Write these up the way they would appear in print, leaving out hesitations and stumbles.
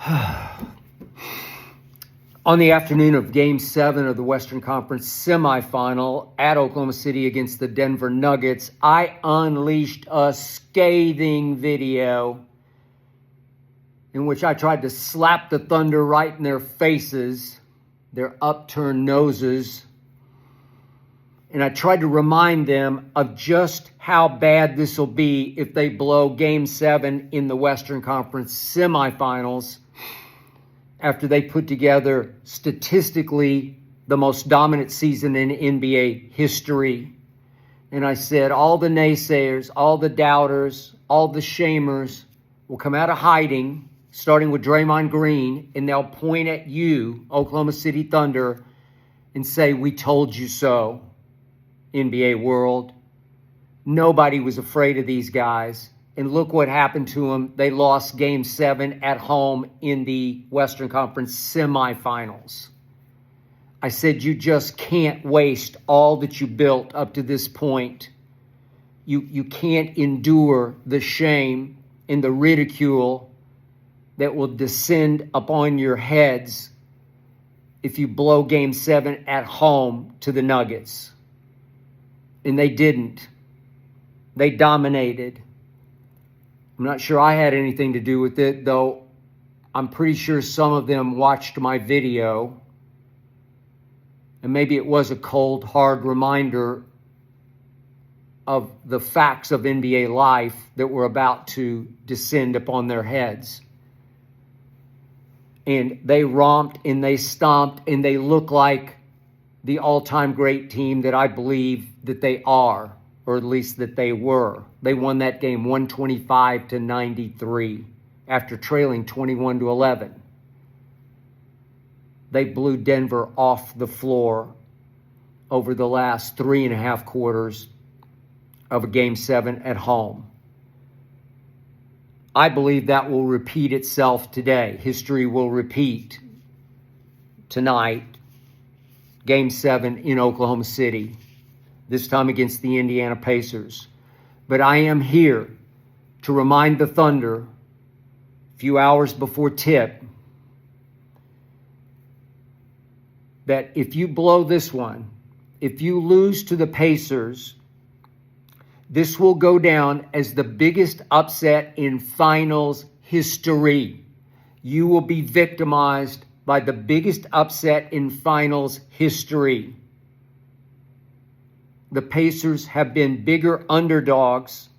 On the afternoon of Game 7 of the Western Conference semifinal at Oklahoma City against the Denver Nuggets, I unleashed a scathing video in which I tried to slap the Thunder right in their faces, their upturned noses, and I tried to remind them of just how bad this will be if they blow Game 7 in the Western Conference semifinals after they put together statistically the most dominant season in NBA history. And I said all the naysayers, all the doubters, all the shamers will come out of hiding, starting with Draymond Green, and they'll point at you, Oklahoma City Thunder, and say, "We told you so." NBA world. Nobody was afraid of these guys. And look what happened to them. They lost Game 7 at home in the Western Conference semifinals. I said, you just can't waste all that you built up to this point. You can't endure the shame and the ridicule that will descend upon your heads if you blow Game 7 at home to the Nuggets. And they didn't. They dominated. I'm not sure I had anything to do with it, though I'm pretty sure some of them watched my video. And maybe it was a cold, hard reminder of the facts of NBA life that were about to descend upon their heads. And they romped and they stomped and they look like the all-time great team that I believe that they are, or at least that they were. They won that game 125-93 after trailing 21-11. They blew Denver off the floor over the last 3.5 quarters of a Game 7 at home. I believe that will repeat itself today. History will repeat tonight. Game 7 in Oklahoma City, this time against the Indiana Pacers. But I am here to remind the Thunder, a few hours before tip, that if you blow this one, if you lose to the Pacers, this will go down as the biggest upset in finals history. You will be victimized by the biggest upset in finals history. The Pacers have been bigger underdogs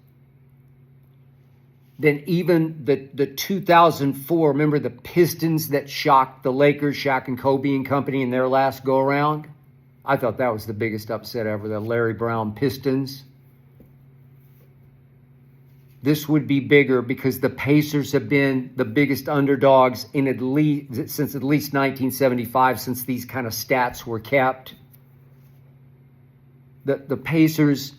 than even the 2004. Remember the Pistons that shocked the Lakers, Shaq and Kobe and company in their last go-around? I thought that was the biggest upset ever, the Larry Brown Pistons. This would be bigger because the Pacers have been the biggest underdogs since at least 1975, since these kind of stats were kept. The Pacers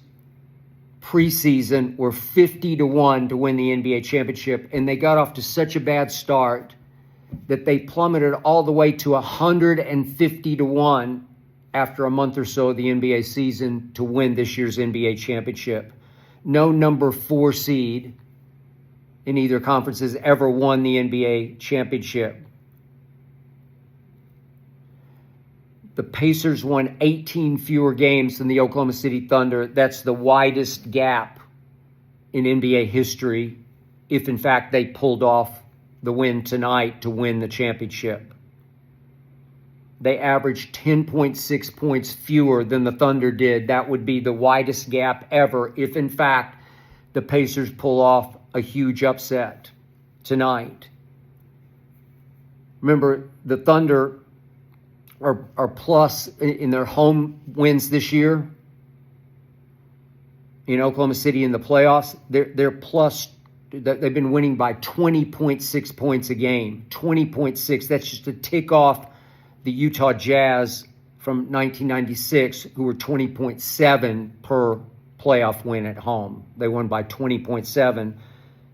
preseason were 50-1 to win the NBA championship, and they got off to such a bad start that they plummeted all the way to 150-1 after a month or so of the NBA season to win this year's NBA championship. No number 4 seed in either conference has ever won the NBA championship. The Pacers won 18 fewer games than the Oklahoma City Thunder. That's the widest gap in NBA history, if in fact they pulled off the win tonight to win the championship. They averaged 10.6 points fewer than the Thunder did. That would be the widest gap ever if, in fact, the Pacers pull off a huge upset tonight. Remember, the Thunder are plus in their home wins this year in Oklahoma City in the playoffs. They're plus. They've been winning by 20.6 points a game. 20.6. That's just a tick off the Utah Jazz from 1996, who were 20.7 per playoff win at home. They won by 20.7.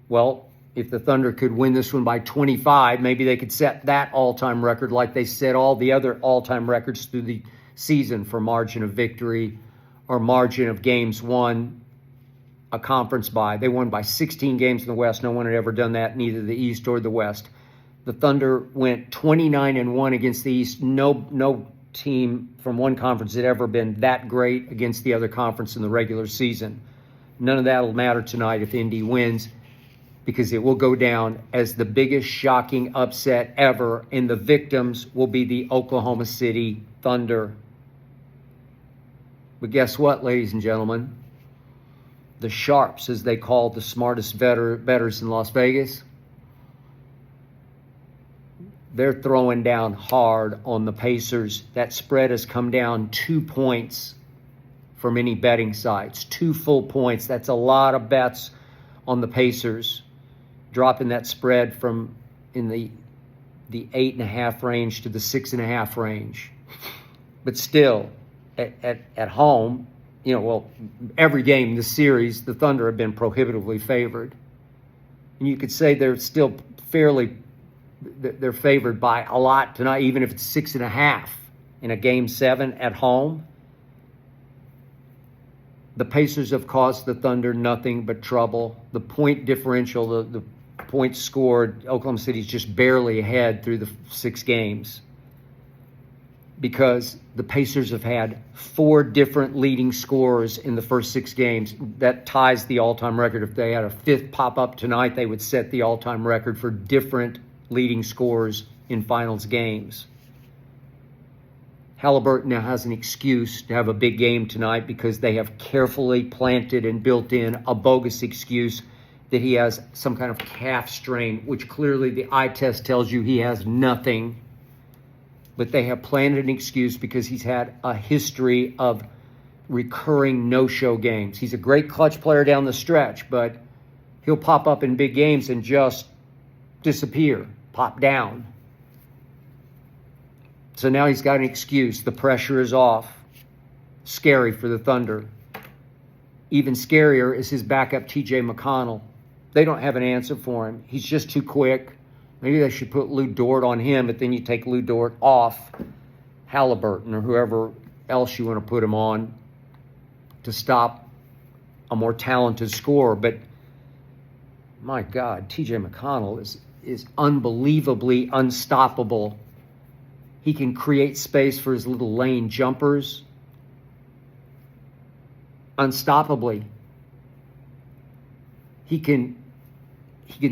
Well, if the Thunder could win this one by 25, maybe they could set that all-time record like they set all the other all-time records through the season for margin of victory or margin of games won, a conference bye. They won by 16 games in the West. No one had ever done that, neither the East or the West. The Thunder went 29-1 against the East. No team from one conference had ever been that great against the other conference in the regular season. None of that will matter tonight if Indy wins, because it will go down as the biggest shocking upset ever, and the victims will be the Oklahoma City Thunder. But guess what, ladies and gentlemen? The Sharps, as they call the smartest bettors in Las Vegas, they're throwing down hard on the Pacers. That spread has come down 2 points for many betting sites. 2 full points. That's a lot of bets on the Pacers, dropping that spread from in the 8.5 range to the 6.5 range. But still, at home, every game in the series, the Thunder have been prohibitively favored. And you could say they're still they're favored by a lot tonight, even if it's 6.5 in a Game 7 at home. The Pacers have caused the Thunder nothing but trouble. The point differential, the points scored, Oklahoma City's just barely ahead through the 6 games, because the Pacers have had 4 different leading scorers in the first 6 games. That ties the all-time record. If they had a 5th pop-up tonight, they would set the all-time record for different leading scorers in finals games. Halliburton now has an excuse to have a big game tonight because they have carefully planted and built in a bogus excuse that he has some kind of calf strain, which clearly the eye test tells you he has nothing. But they have planted an excuse because he's had a history of recurring no-show games. He's a great clutch player down the stretch, but he'll pop up in big games and just disappear, pop down. So now he's got an excuse. The pressure is off. Scary for the Thunder. Even scarier is his backup, T.J. McConnell. They don't have an answer for him. He's just too quick. Maybe they should put Lou Dort on him, but then you take Lou Dort off Halliburton or whoever else you want to put him on to stop a more talented scorer. But my God, T.J. McConnell is unbelievably unstoppable. He can create space for his little lane jumpers unstoppably. He can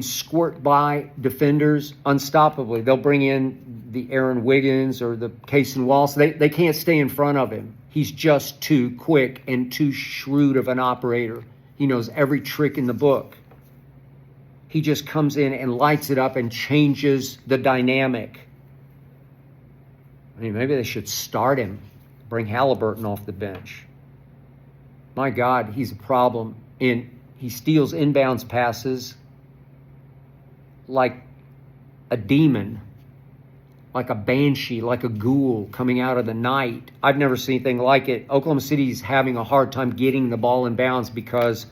squirt by defenders unstoppably. They'll bring in the Aaron Wiggins or the Cason Wallace. They can't stay in front of him. He's just too quick and too shrewd of an operator. He knows every trick in the book. He just comes in and lights it up and changes the dynamic. I mean, maybe they should start him, bring Halliburton off the bench. My God, he's a problem. And he steals inbounds passes like a demon, like a banshee, like a ghoul coming out of the night. I've never seen anything like it. Oklahoma City's having a hard time getting the ball in bounds because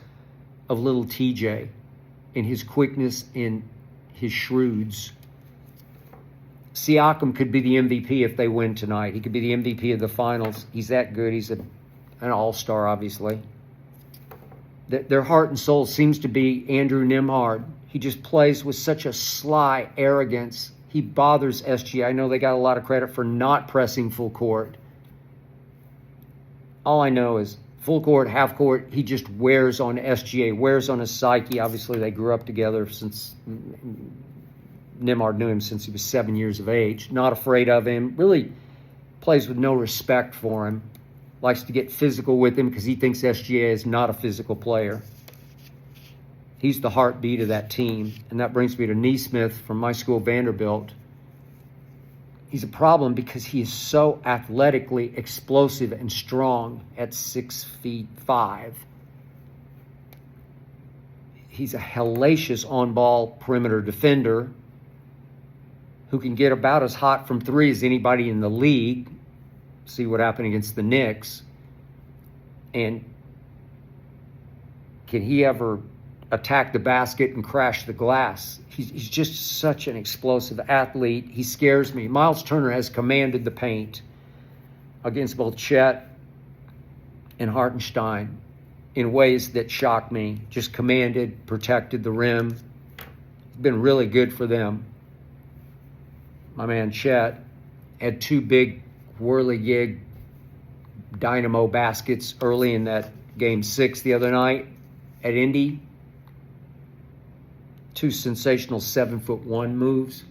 of little TJ and his quickness and his shrewds. Siakam could be the MVP if they win tonight. He could be the MVP of the finals. He's that good. He's an all-star, obviously. Their heart and soul seems to be Andrew Nembhard. He just plays with such a sly arrogance. He bothers SGA. I know they got a lot of credit for not pressing full court. All I know is full court, half court, he just wears on SGA, wears on his psyche. Obviously, they grew up together since Nembhard knew him since he was 7 years of age. Not afraid of him. Really plays with no respect for him. Likes to get physical with him because he thinks SGA is not a physical player. He's the heartbeat of that team. And that brings me to Neesmith from my school, Vanderbilt. He's a problem because he is so athletically explosive and strong at 6'5". He's a hellacious on-ball perimeter defender who can get about as hot from three as anybody in the league. See what happened against the Knicks. And can he ever attack the basket and crash the glass? He's just such an explosive athlete. He scares me. Miles Turner has commanded the paint against both Chet and Hartenstein in ways that shock me. Just commanded, protected the rim. It's been really good for them. my man Chet, had two big whirligig dynamo baskets early in that game 6 the other night at Indy. Two sensational 7'1" moves,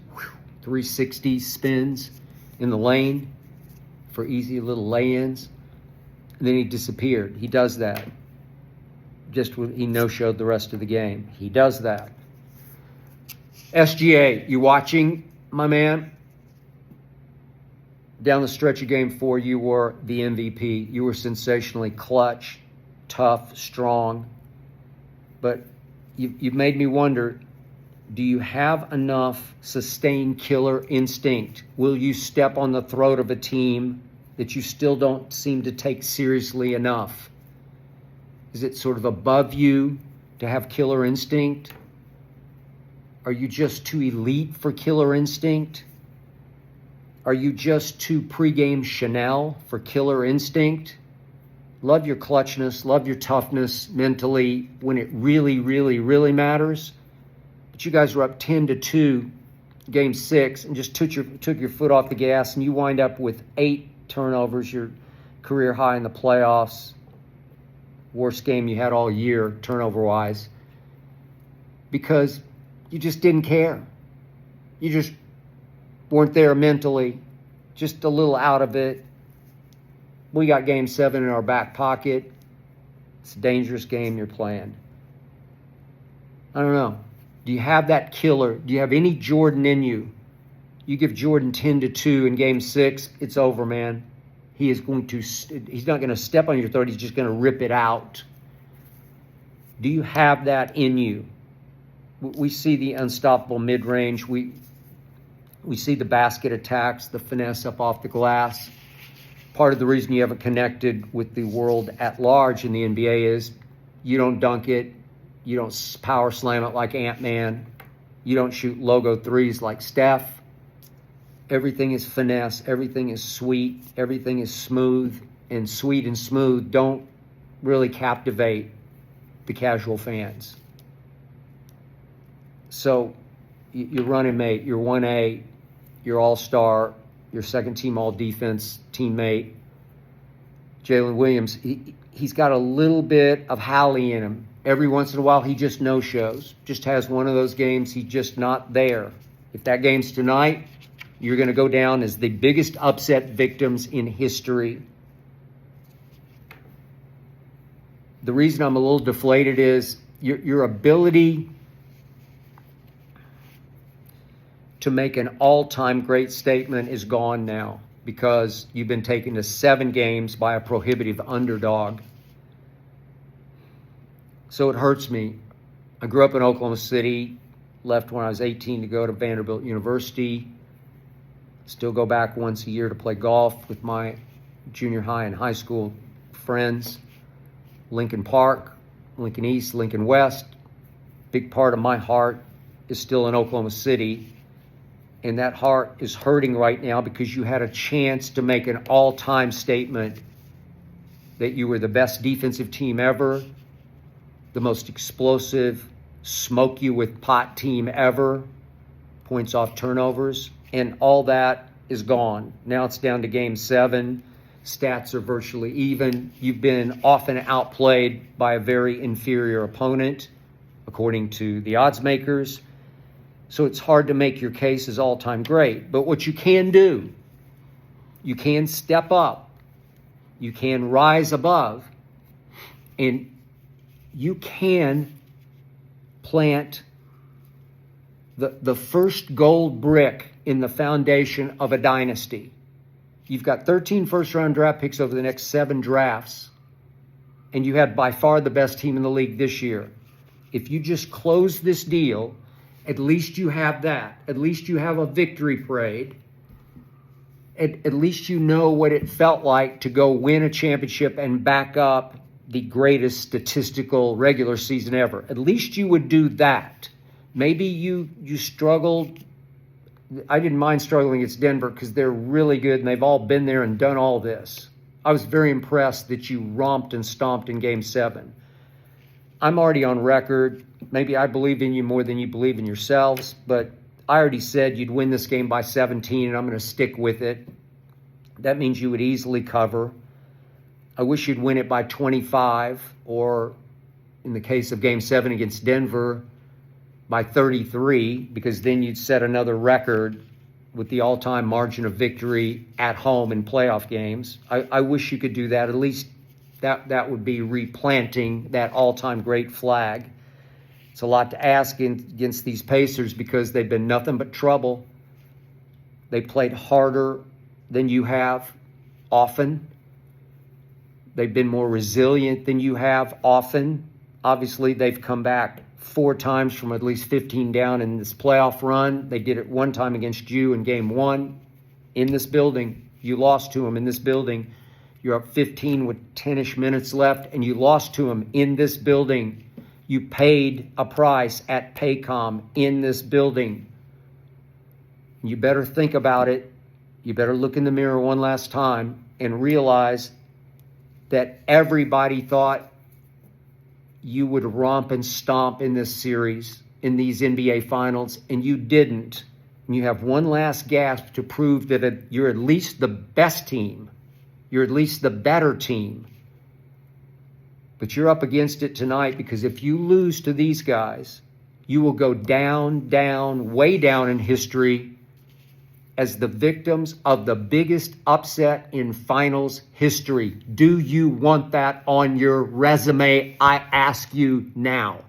360 spins in the lane for easy little lay-ins. And then he disappeared. He does that. He no-showed the rest of the game. He does that. SGA, you watching, my man? Down the stretch of game 4, you were the MVP. You were sensationally clutch, tough, strong. But you've made me wonder, do you have enough sustained killer instinct? Will you step on the throat of a team that you still don't seem to take seriously enough? Is it sort of above you to have killer instinct? Are you just too elite for killer instinct? Are you just too pregame Chanel for killer instinct? Love your clutchness, love your toughness mentally when it really, really, really matters. But you guys were up 10-2 game 6 and just took your foot off the gas, and you wind up with 8 turnovers, your career high in the playoffs. Worst game you had all year, turnover-wise, because you just didn't care. You just weren't there mentally, just a little out of it. We got game 7 in our back pocket. It's a dangerous game you're playing. I don't know. Do you have that killer? Do you have any Jordan in you? You give Jordan 10-2 in game 6, it's over, man. He's not going to step on your throat. He's just going to rip it out. Do you have that in you? We see the unstoppable mid-range. We see the basket attacks, the finesse up off the glass. Part of the reason you haven't connected with the world at large in the NBA is you don't dunk it. You don't power slam it like Ant-Man. You don't shoot logo threes like Steph. Everything is finesse. Everything is sweet. Everything is smooth. And sweet and smooth don't really captivate the casual fans. So your running mate, your 1A, your all-star, your second-team all-defense teammate, Jalen Williams, he's got a little bit of Hallie in him. Every once in a while, he just no-shows. Just has one of those games, he's just not there. If that game's tonight, you're going to go down as the biggest upset victims in history. The reason I'm a little deflated is your ability to make an all-time great statement is gone now because you've been taken to 7 games by a prohibitive underdog. So it hurts me. I grew up in Oklahoma City, left when I was 18 to go to Vanderbilt University. Still go back once a year to play golf with my junior high and high school friends. Lincoln Park, Lincoln East, Lincoln West. Big part of my heart is still in Oklahoma City. And that heart is hurting right now because you had a chance to make an all-time statement that you were the best defensive team ever, the most explosive, smoke you with pot team ever, points off turnovers, and all that is gone. Now it's down to game 7. Stats are virtually even. You've been often outplayed by a very inferior opponent, according to the odds makers. So it's hard to make your case as all-time great. But what you can do, you can step up. You can rise above. And you can plant the first gold brick in the foundation of a dynasty. You've got 13 first-round draft picks over the next 7 drafts, and you had by far the best team in the league this year. If you just close this deal, at least you have that. At least you have a victory parade. At least you know what it felt like to go win a championship and back up the greatest statistical regular season ever. At least you would do that. Maybe you struggled. I didn't mind struggling against Denver because they're really good and they've all been there and done all this. I was very impressed that you romped and stomped in game 7. I'm already on record. Maybe I believe in you more than you believe in yourselves, but I already said you'd win this game by 17, and I'm going to stick with it. That means you would easily cover. I wish you'd win it by 25, or in the case of Game 7 against Denver, by 33, because then you'd set another record with the all-time margin of victory at home in playoff games. I wish you could do that. At least that would be replanting that all-time great flag. It's a lot to ask against these Pacers because they've been nothing but trouble. They played harder than you have often. They've been more resilient than you have often. Obviously, they've come back 4 times from at least 15 down in this playoff run. They did it one time against you in Game 1 in this building. You lost to them in this building. You're up 15 with 10-ish minutes left, and you lost to them in this building. You paid a price at Paycom in this building. You better think about it. You better look in the mirror one last time and realize that everybody thought you would romp and stomp in this series, in these NBA Finals, and you didn't. And you have one last gasp to prove that you're at least the best team. You're at least the better team. But you're up against it tonight, because if you lose to these guys, you will go down, way down in history as the victims of the biggest upset in finals history. Do you want that on your resume? I ask you now.